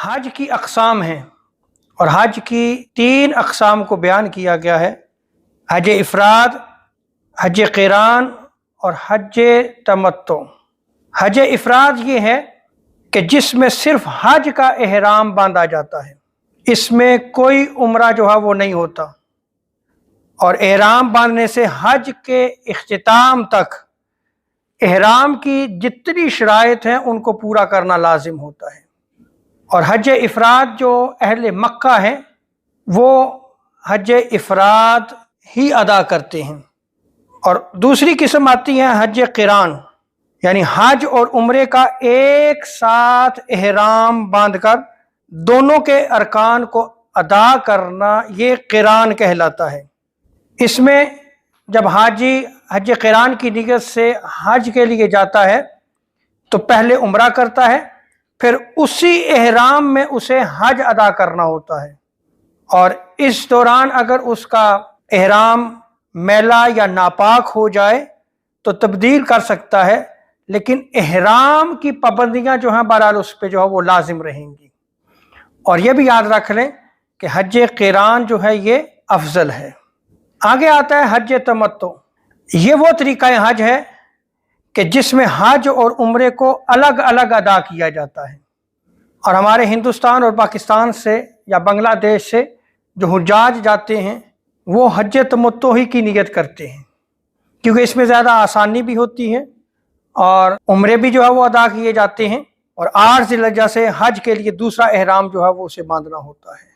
حج کی اقسام ہیں اور حج کی 3 اقسام کو بیان کیا گیا ہے: حج افراد، حج قران اور حج تمتع۔ حج افراد یہ ہے کہ جس میں صرف حج کا احرام باندھا جاتا ہے، اس میں کوئی عمرہ جو ہے وہ نہیں ہوتا، اور احرام باندھنے سے حج کے اختتام تک احرام کی جتنی شرائط ہیں ان کو پورا کرنا لازم ہوتا ہے۔ اور حج افراد جو اہل مکہ ہیں وہ حج افراد ہی ادا کرتے ہیں، اور دوسری قسم آتی ہے حج قران، یعنی حج اور عمرے کا ایک ساتھ احرام باندھ کر دونوں کے ارکان کو ادا کرنا، یہ قران کہلاتا ہے۔ اس میں جب حاجی حج قران کی نیت سے حج کے لیے جاتا ہے تو پہلے عمرہ کرتا ہے، پھر اسی احرام میں اسے حج ادا کرنا ہوتا ہے، اور اس دوران اگر اس کا احرام میلا یا ناپاک ہو جائے تو تبدیل کر سکتا ہے، لیکن احرام کی پابندیاں جو ہیں بہرحال اس پہ جو ہے وہ لازم رہیں گی۔ اور یہ بھی یاد رکھ لیں کہ حج قران جو ہے یہ افضل ہے۔ آگے آتا ہے حج تمتع۔ یہ وہ طریقہ حج ہے کہ جس میں حج اور عمرے کو الگ الگ ادا کیا جاتا ہے، اور ہمارے ہندوستان اور پاکستان سے یا بنگلہ دیش سے جو حجاج جاتے ہیں وہ حج تمتع ہی کی نیت کرتے ہیں، کیونکہ اس میں زیادہ آسانی بھی ہوتی ہے اور عمرے بھی جو ہے وہ ادا کیے جاتے ہیں، اور 8 ذی الحجہ سے حج کے لیے دوسرا احرام جو ہے وہ اسے باندھنا ہوتا ہے۔